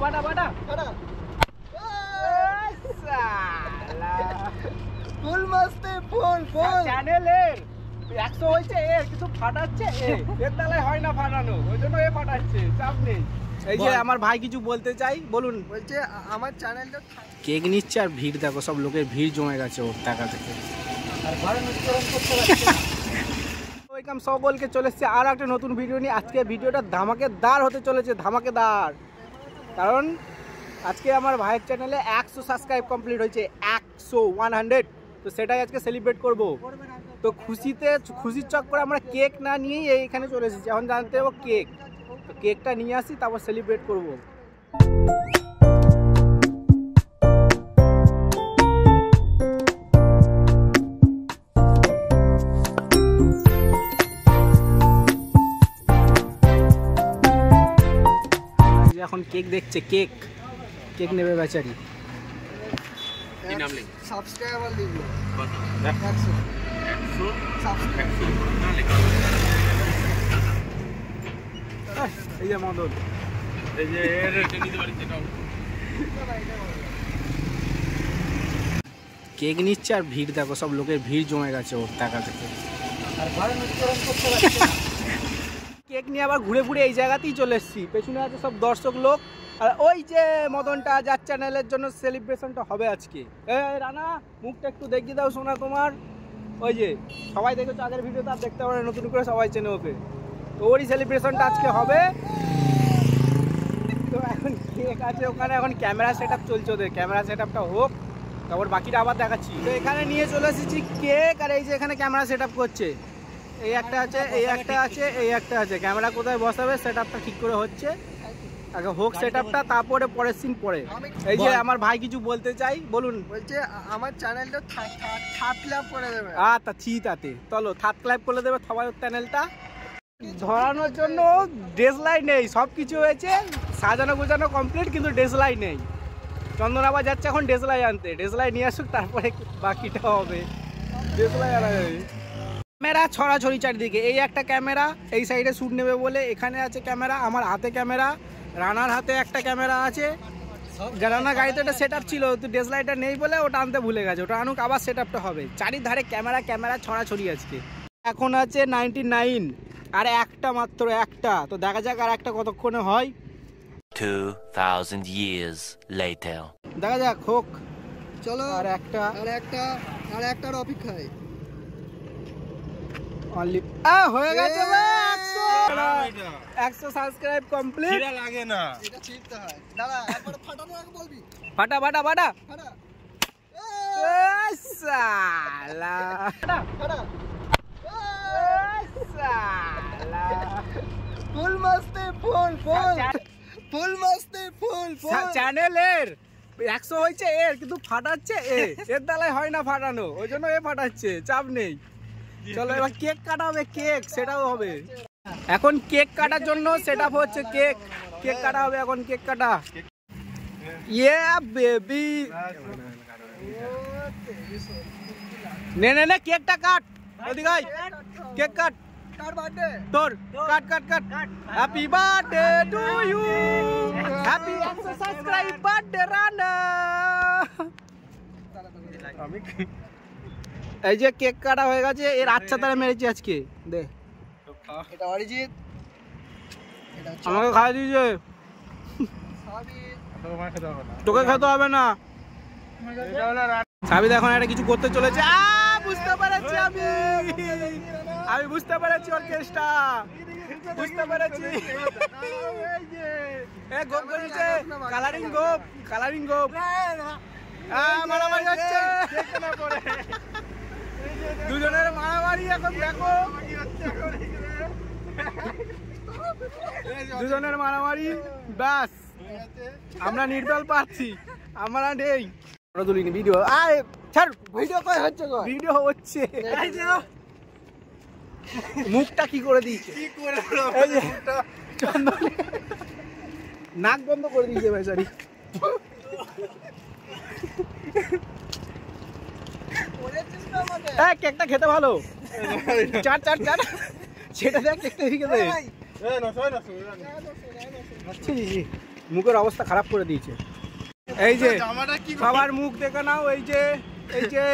বাটা বাটা বাটা বাটা ফুল মাস্তে ফুল ফুল চ্যানেলের 100 হয়েছে এর কিন্তু ফাটাচ্ছে এর তালায় হয় না ফাটানো, ওই জন্য এ ফাটাচ্ছে, চাপ নেই। এই যে আমার ভাই কিছু বলতে চাই, বলুন। বলছে আমার চ্যানেলটা কেক নিচ্ছে আর ভিড় দেখো, সব লোকের ভিড় জমে গেছে ওর টাকা থেকে। আর ঘরে মিষ্টিরণ করতে পারছে না। ওয়েলকাম সকলকে, চলে এসেছে আর একটা নতুন ভিডিও নিয়ে। আজকে ভিডিওটা ধামাকেদার হতে চলেছে, ধামাকেদার। কারণ আজকে আমার ভাইয়ের চ্যানেলে 100 সাবস্ক্রাইব কমপ্লিট হয়েছে, 100 তো সেটাই আজকে সেলিব্রেট করব। তো খুশির চক্করে আমরা কেক না নিয়েই এইখানে চলে এসেছি। এখন জানতে হবে কেক, তো কেকটা নিয়ে আসি, তারপর সেলিব্রেট করব। এখন কেক দেখছে, কেক নেবে বেচারি। সাবস্ক্রাইবার লিখলো এই যে মদন, এই যে কেক নিচ্ছে আর ভিড় দেখো, সব লোকের ভিড় জমে গেছে ওর টাকা থেকে। আর ঘরে মিষ্টিরণ করতে পারছে না। কেক নিয়ে আবার ঘুরে ঘুরে এই জায়গাতেই চলে এসেছি। পেছনে আছে সব দর্শক লোক, আর ওই যে মদনটা, যার চ্যানেলের জন্য সেলিব্রেশনটা হবে আজকে। এই রানা, মুখটা একটু দেখিয়ে দাও শোনা তোমার। ওই যে সবাই দেখেছো আগের ভিডিওতে, আর দেখতে পারে নতুন করে সবাই চেনে ওকে। তো ওরই সেলিব্রেশনটা আজকে হবে। তো এখন কেক আছে ওখানে, এখন ক্যামেরা সেট আপ চলছে ওদের, ক্যামেরা সেট আপটা হোক, তারপর বাকিটা আবার দেখাচ্ছি। তো এখানে নিয়ে চলে এসেছি কেক, আর এই যে এখানে ক্যামেরা সেট আপ করছে। এই একটা আছে, এই একটা আছে, এই একটা আছে। ক্যামেরা কোথায় বসাবে সেট আপটা ঠিক করে হচ্ছে, আগে হোক সেট আপটা, তারপরে পরের সিন পরে। এই যে আমার ভাই কিছু বলতে চাই, বলুন। বলছে আমার চ্যানেলটা থার্ড ক্লাব করে দেবে। আচ্ছা চিতাতে চলো, থার্ড ক্লাব করে দেবে সবাই চ্যানেলটা। ধরানোর জন্য ডেসলাই নেই, সব কিছু হয়েছে, সাজানো গোছানো কমপ্লিট, কিন্তু ডেসলাই নেই। চন্দন আবার যাচ্ছে এখন ডেসলাই আনতে, ডেসলাই নিয়ে আসুক, তারপরে বাকিটা হবে। ডেসলাই আনা যাবে। ক্যামেরা ছড়াছড়ি চারিদিকে। এই একটা ক্যামেরা এই সাইডে শ্যুট নেবে বলে এখানে আছে ক্যামেরা, আমার হাতে ক্যামেরা, রানার হাতে একটা ক্যামেরা আছে। রানা গাড়িতে একটা সেট আপ ছিল, তো ডেসলাইটটা নেই বলে ওটা আনতে ভুলে গেছে, ওটা আনুক, আবার সেট আপটা হবে। চারিধারে ক্যামেরা ছড়াছড়ি আজকে। এখন আছে 99, আর একটা মাত্র একটা। তো দেখা যাক আর একটা কতক্ষণে হয়। 2000 years later. দেখা যাক হোক। চলো আর একটার অপেক্ষায়। হয়ে গেছে 100 সাবস্ক্রাইব কমপ্লিট। লাগে না, এটা ছিড়তে হয়। দাঁড়া, একবার ফাটানো আগে বলবি। ফাটা ফাটা ফাটা ফাটা সালা ফাটা সালা। ফুল মাস্তে ফুল ফুল ফুল মাস্তে ফুল ফুল। চ্যানেলের 100 হয়েছে এর, কিন্তু ফাটাচ্ছে এর তালায় হয় না ফাটানো, ওই জন্য এ ফাটাচ্ছে, চাপ নেই। চলো এবার কেক কাটা হবে, কেক সেটাও হবে এখন। কেক কাটার জন্য সেট আপ হচ্ছে, কেক কাটা হবে এখন, কেক কাটা। ইয়ে বেবি, নে নে নে কেকটা কাট, ওদিকে আয়, কেক কাট। কার বার্থডে? তোর, cut. Happy birthday to you, happy 100 subscribe birthday Rana. এই যে কেক কাটা হয়ে গেছে, এর আচ্ছা তারা মেরেছি আজকে। দে, এটা অরিজিৎ, আমাকে খাওয়া দিয়েছে, তোকে খেতে হবে না। সাবিদ এখন একটা কিছু করতে চলেছে। বুঝতে পেরেছি, আমি বুঝতে পেরেছি ওর কেসটা, বুঝতে পেরেছি। গোপ করেছে, কালারিং গোপ মারামারি হচ্ছে, দুজনের মারামারি এখন দেখো, দুজনের মারামারি। ব্যাস, আমরা নির্দল পাচ্ছি, আমরা নেই। তুলিনি ভিডিও, ছাড় ভিডিও, ভিডিও হচ্ছে। মুখটা কি করে দিয়েছে, নাক বন্ধ করে দিয়েছে বেচারি। কেকটা খেতে ভালো, চার সেটা দেখ, কেকটা দিকে দে। মুখের অবস্থা খারাপ করে দিয়েছে। এই যে সবার মুখ দেখে নাও, এই যে এই যে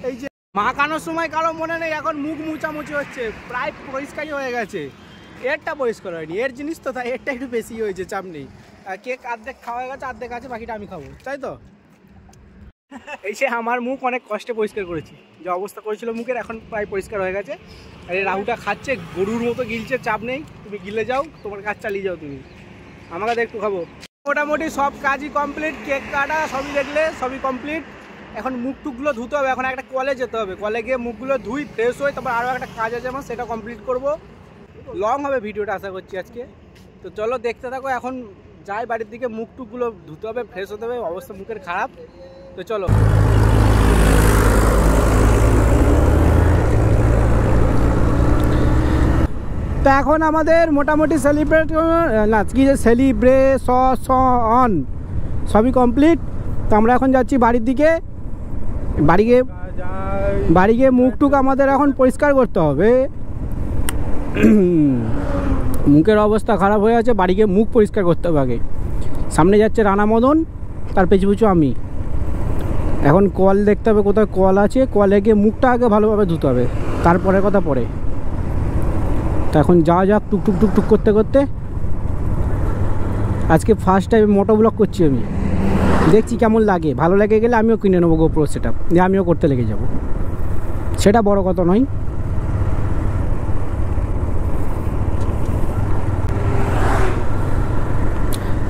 এই যে মাখানোর সময় কারো মনে নেই, এখন মুখ মুছামুছি হচ্ছে, প্রায় পরিষ্কারই হয়ে গেছে। এরটা পরিষ্কার হয়নি, এর জিনিস তো তাই এরটা একটু বেশি হয়েছে, চাপ নেই। কেক অর্ধেক খাওয়া হয়ে গেছে, অর্ধেক আছে, বাকিটা আমি খাবো, তাই তো। এই সে আমার মুখ অনেক কষ্টে পরিষ্কার করেছি, যে অবস্থা করেছিল মুখের এখন প্রায় পরিষ্কার হয়ে গেছে। আর এই রাহুটা খাচ্ছে, গরুর মতো গিলছে, চাপ নেই, তুমি গিলে যাও, তোমার কাজ চালিয়ে যাও তুমি, আমাকে একটু খাবো। মোটামুটি সব কাজই কমপ্লিট, কেক কাটা সবই দেখলে সবই কমপ্লিট। এখন মুখ টুকগুলো ধুতে হবে, এখন একটা কলে যেতে হবে, কলে গিয়ে মুখগুলো ধুই, ফ্রেশ হই, তারপর আরও একটা কাজ আছে আমার, সেটা কমপ্লিট করব। লং হবে ভিডিওটা আশা করছি আজকে, তো চলো দেখতে থাকো। এখন যাই বাড়ির দিকে, মুখ টুকগুলো ধুতে হবে, ফ্রেশ হতে হবে, অবস্থা মুখের খারাপ, তো চলো। তো এখন আমাদের মোটামুটি সেলিব্রেশন সবই কমপ্লিট। তো আমরা এখন যাচ্ছি বাড়ির দিকে, বাড়ি গিয়ে মুখ টুক আমাদের এখন পরিষ্কার করতে হবে। মুখের অবস্থা খারাপ হয়ে আছে, বাড়ি গিয়ে মুখ পরিষ্কার করতে হবে আগে। সামনে যাচ্ছে রানা মদন, তার পিছু পিছু আমি। এখন কল দেখতে হবে কোথায় কল আছে, কলে গিয়ে মুখটা আগে ভালোভাবে ধুতে হবে, তারপরে কথা পরে। তো এখন যাওয়া যাক টুকটুক টুকটুক করতে করতে। আজকে ফার্স্ট টাইম মোটো ব্লগ করছি আমি, দেখছি কেমন লাগে, ভালো লেগে গেলে আমিও কিনে নেবো গোপ্রো সেটআপ, দিয়ে আমিও করতে লেগে যাব, সেটা বড় কথা নয়।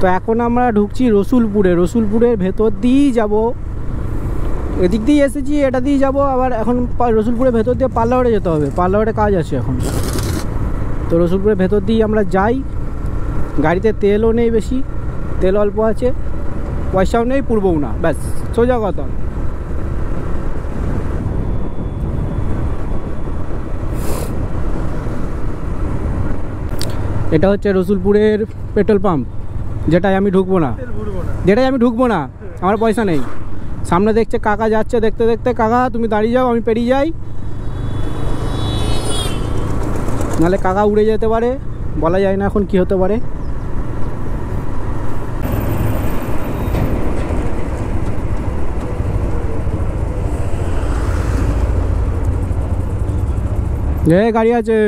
তো এখন আমরা ঢুকছি রসুলপুরের ভেতর দিয়েই যাব, এদিক দিয়ে এসেছি, এটা দিয়ে যাব আবার। এখন রসুলপুরের ভেতর দিয়ে পার্লারে যেতে হবে, পার্লারে কাজ আছে এখন। তো রসুলপুরের ভেতর দিয়ে আমরা যাই, গাড়িতে তেলও নেই বেশি, তেল অল্প আছে, পয়সাও নেই, পুরবও না, ব্যাস সোজা কথা। এটা হচ্ছে রসুলপুরের পেট্রোল পাম্প, যেটাই আমি ঢুকবো না, আমার পয়সা নেই। সামনে দেখছে কাকা যাচ্ছে, দেখতে দেখতে, কাকা তুমি দাঁড়িয়ে যাও, আমি পেরিয়ে যাই, নাহলে কাকা উড়ে যেতে পারে, বলা যায় না এখন কি হতে পারে। গাড়ি আছে,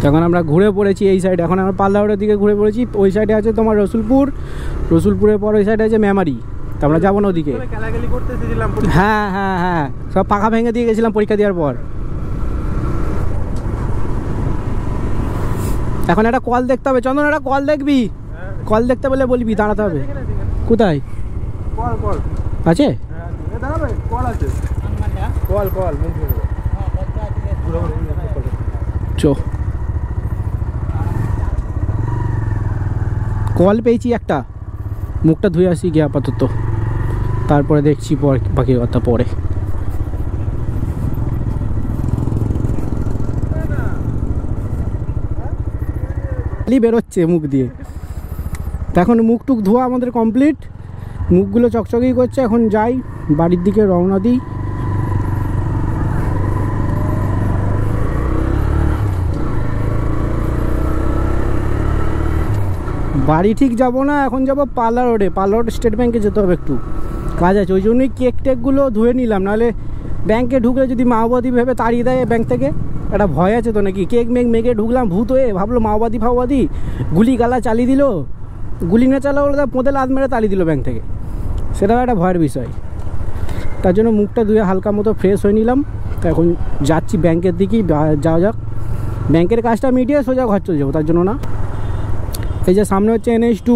এখন আমরা ঘুরে পড়েছি এই সাইডে, এখন আমরা পাল্লাউড়ের দিকে ঘুরে পড়েছি। ওই সাইডে আছে তোমার রসুলপুরের পর ওই সাইডে আছে মেমারি, তো আমরা যাবো না ওদিকে। হ্যাঁ হ্যাঁ হ্যাঁ, সব পাখা ভেঙে দিয়ে গেছিলাম পরীক্ষা দেওয়ার পর। এখন একটা কল দেখতে হবে, চন্দন একটা কল দেখবি, কল দেখতে বলে বলবি, দাঁড়াতে হবে। কোথায় আছে? চো কল পেয়েছি একটা, মুখটা ধুয়ে আসি গিয়ে আপাতত, তারপরে দেখছি বাকি কথা পরে। বেরোচ্ছে মুখ দিয়ে। এখন মুখ টুক ধোয়া আমাদের কমপ্লিট, মুখগুলো চকচকেই করছে। এখন যাই বাড়ির দিকে, রওনা দিই। বাড়ি ঠিক যাব না, এখন যাব পার্লার রোড স্টেট ব্যাঙ্কে যেতে হবে, একটু কাজ আছে, ওই জন্যই কেক টেকগুলো ধুয়ে নিলাম, নাহলে ব্যাংকে ঢুকলে যদি মাওবাদী ভেবে তাড়িয়ে দেয় ব্যাংক থেকে, একটা ভয় আছে তো নাকি। কেক মেঘে ঢুকলাম, ভূত হয়ে ভাবলো মাওবাদী গুলি গালা চালিয়ে দিল, গুলি না চালা বলে পোঁতে লাদ মেরে তাড়িয়ে দিল ব্যাংক থেকে, সেটাও একটা ভয়ের বিষয়। তার জন্য মুখটা ধুয়ে হালকা মতো ফ্রেশ হয়ে নিলাম। তো এখন যাচ্ছি ব্যাংকের দিকেই, যাওয়া যাক, ব্যাংকের কাজটা মিটিয়ে সোজা ঘর চলে যাবো, তার জন্য না। এই যে সামনে হচ্ছে NH2,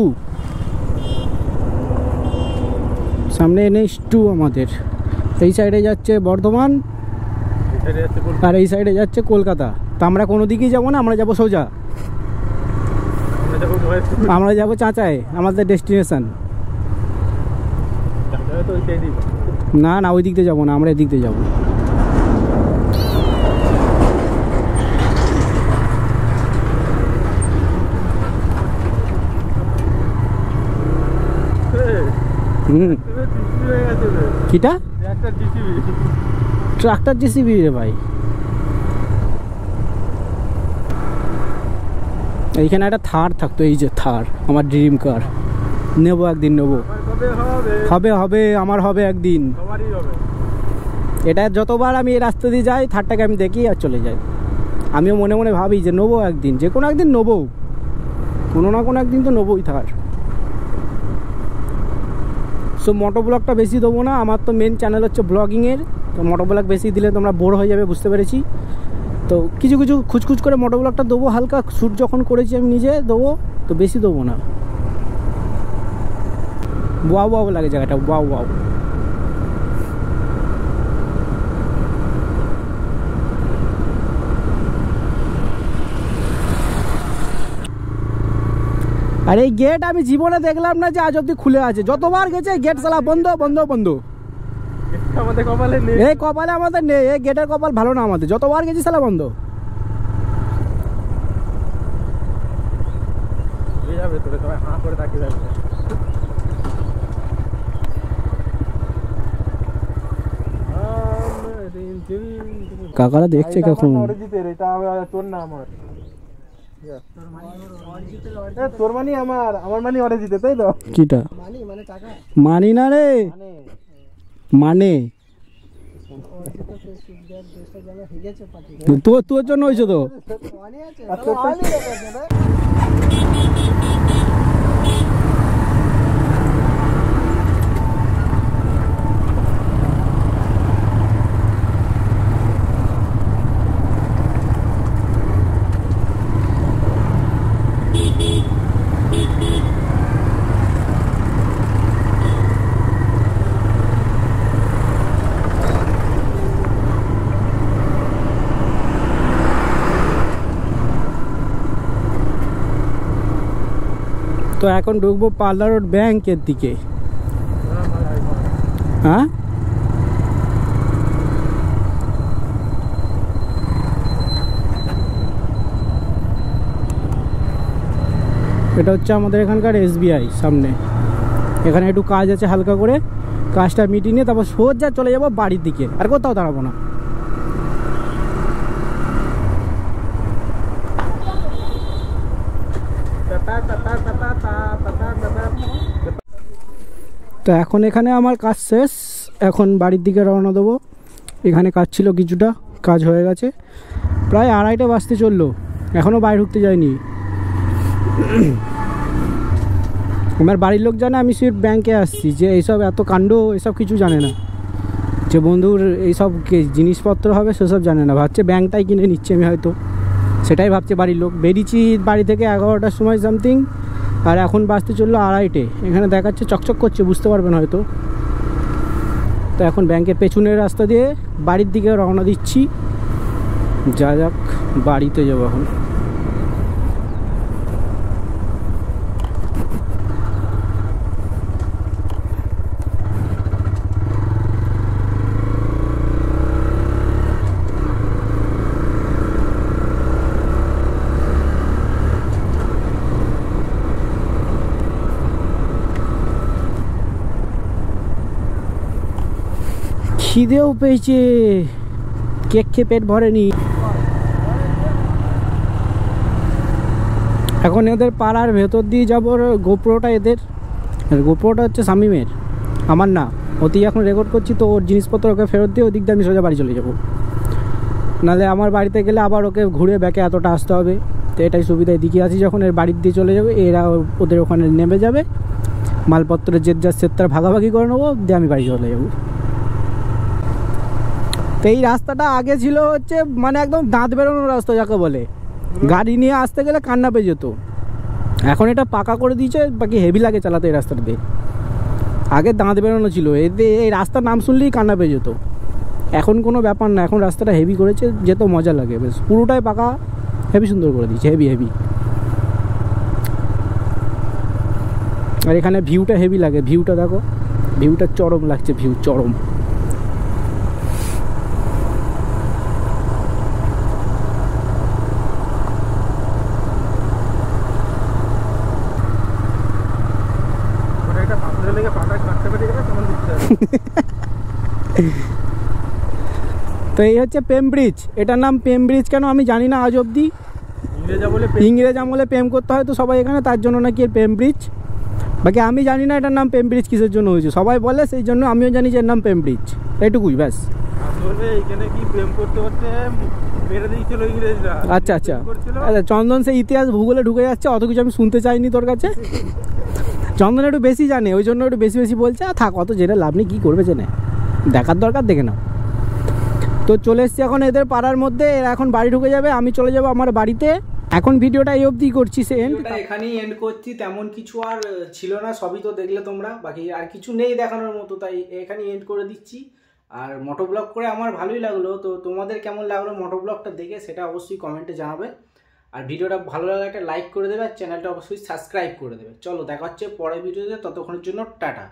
সামনে NH2 আমাদের। এই সাইডে যাচ্ছে বর্ধমান, আর এই সাইডে যাচ্ছে কলকাতা। তো আমরা কোনো দিকেই যাবো না, আমরা যাবো সোজা, আমরা যাবো চাঁচায়, আমাদের ডেস্টিনেশন। না না, ওই দিক দিয়ে যাবো না, আমরা এদিক দিয়ে যাবো। হুম কিটা ট্রাক্টর জিসিবি রে ভাই। এইখানে একটা থার থাকতো, এই যে থার আমার ড্রিম কার, নেবো একদিন নেবো। হবে হবে আমার হবে একদিন। এটা যতবার আমি এই রাস্তা দিয়ে যাই থারটাকে আমি দেখি আর চলে যাই। আমিও মনে মনে ভাবি যে নেবো একদিন, যে কোনো একদিন নেবো, কোনো না কোনো একদিন তো নেবোই থার। সো মোটো ব্লগটা বেশি দেবো না, আমার তো মেন চ্যানেল হচ্ছে ব্লগিংয়ের, তো মোটো ব্লগ বেশি দিলে তোমরা বোর হয়ে যাবে বুঝতে পেরেছি। তো কিছু কিছু খুচখুচ করে মোটো ব্লগটা দেবো, হালকা শ্যুট যখন করেছি আমি নিজে দেবো, তো বেশি দেবো না। ওয়াও ওয়াও লাগে জায়গাটা, ওয়াও ওয়াও। আর এই গেট আমি জীবনে দেখলাম না যে আজ অব্দি খুলে আছে, যতবার গেছে গেট সালা বন্ধ বন্ধ বন্ধ। আমাদের কপালে নেই, এই কপালে আমাদের নেই, এই গেটের কপাল ভালো না আমাদের, যতবার গেছি সালা বন্ধ। কাকারা দেখছে কখন? তোর না আমার, তোর মানি আমার, আমার মানি অরিজিতে, তাই তো? কিটা মানি না রে, মানে তোর জন্য হয়েছে তো। তো এখন ঢুকবো পাল্লা রোড ব্যাংকের দিকে। হ্যাঁ এটা হচ্ছে আমাদের এখানকার SBI সামনে। এখানে একটু কাজ আছে হালকা করে, কাজটা মিটিয়ে নিয়ে তারপর সোজা চলে যাবো বাড়ির দিকে, আর কোথাও দাঁড়াবো না। তো এখন এখানে আমার কাজ শেষ, এখন বাড়ির দিকে রওনা দেবো। এখানে কাজ ছিল কিছুটা, কাজ হয়ে গেছে, প্রায় 2:30টা বাজতে চললো, এখনও বাইরে ঢুকতে যাইনি। আমার বাড়ির লোক জানে আমি সিট ব্যাংকে আসছি, যে এইসব এত কাণ্ড এসব কিছু জানে না, যে বন্ধুর এইসব জিনিসপত্র হবে সেসব জানে না, ভাবছে ব্যাংকটাই কিনে নিচ্ছে আমি হয়তো, সেটাই ভাবছে বাড়ির লোক। বেরিয়েছি বাড়ি থেকে 11টার সময় সামথিং, আর এখন বাজতে চললো 2:30। এখানে দেখাচ্ছে চকচক করছে, বুঝতে পারবেন হয়তো। তো এখন ব্যাংকের পেছনের রাস্তা দিয়ে বাড়ির দিকে রওনা দিচ্ছি, যা যাক বাড়িতে যাবো এখন। খিদেও পেয়েছে, কেক খেয়ে পেট ভরেনি। এখন এদের পাড়ার ভেতর দিয়ে যাবো, গোপ্রোটা এদের, গোপ্রোটা হচ্ছে শামিমের, আমার না। ওতেই এখন রেকর্ড করছি, তো ওর জিনিসপত্র ওকে ফেরত দিয়ে ওদিক দিয়ে আমি সোজা বাড়ি চলে যাবো, নাহলে আমার বাড়িতে গেলে আবার ওকে ঘুরে ব্যাকে এতটা আসতে হবে। তো এটাই সুবিধা, এদিকে আছি যখন এর বাড়ির দিয়ে চলে যাবে, এরা ওদের ওখানে নেমে যাবে, মালপত্রের যে যার সেটার ভাগাভাগি করে নেবো, দিয়ে আমি বাড়ি চলে যাবো। তো এই রাস্তাটা আগে ছিল হচ্ছে মানে একদম দাঁত বেরোনোর রাস্তা যাকে বলে, গাড়ি নিয়ে আসতে গেলে কান্না পেয়ে যেত। এখন এটা পাকা করে দিয়েছে, বাকি হেভি লাগে চালাতে এই রাস্তাটা দিয়ে। আগে দাঁত বেরোনো ছিল, এতে এই রাস্তার নাম শুনলেই কান্না পেয়ে যেত। এখন কোনো ব্যাপার না, এখন রাস্তাটা হেভি করেছে, যেত মজা লাগে বেশ, পুরোটাই পাকা, হেভি সুন্দর করে দিয়েছে, হেভি হেভি। আর এখানে ভিউটা হেভি লাগে, ভিউটা দেখো, ভিউটা চরম লাগছে, ভিউ চরম। থেকে পাটা কাটতে পেরে গেলে তখন দিতে হবে। তো এই হচ্ছে প্রেম ব্রিজ। এটার নাম প্রেম ব্রিজ কেন আমি জানি না আজ অবধি। ইংরেজ আমলে প্রেম করতে হয় তো সবাই এখানে, তার জন্য নাকি এর প্রেম ব্রিজ। বাকি আমি জানি না এটার নাম প্রেম ব্রিজ কিসের জন্য হয়েছে, সবাই বলে সেই জন্য আমিও জানি যে এর নাম প্রেম ব্রিজ, এইটুকুই ব্যাস। আসলে এখানে কি প্রেম করতে করতে মেরে দিয়েছিল ইংরেজরা। আচ্ছা আচ্ছা আচ্ছা, চন্দন সেই ইতিহাস ভূগোলে ঢুকে যাচ্ছে, অত কিছু আমি শুনতে চাইনি তোর কাছে। চন্দন একটু বেশি জানে, ওই জন্য একটু বেশি বেশি বলছে। আর থাক, অত জেনে লাভ নেই, কী করবে জেনে, দেখার দরকার দেখে নাও। তো চলে এসছি এখন এদের পাড়ার মধ্যে, এরা এখন বাড়ি ঢুকে যাবে, আমি চলে যাব আমার বাড়িতে। এখন ভিডিওটা এই অবধি করছি, এখানেই এন্ড করছি। তেমন কিছু আর ছিল না, সবই তো দেখলে তোমরা, বাকি আর কিছু নেই দেখানোর মতো, তাই এখানেই এন্ড করে দিচ্ছি। আর মোটো ব্লগ করে আমার ভালোই লাগলো, তো তোমাদের কেমন লাগলো মোটো ব্লগটা দেখে সেটা অবশ্যই কমেন্টে জানাবে। আর ভিডিওটা ভালো লাগলে একটা লাইক করে দেবে, আর চ্যানেলটা অবশ্যই সাবস্ক্রাইব করে দেবে। চলো দেখা হচ্ছে পরের ভিডিওতে, ততক্ষণের জন্য টাটা।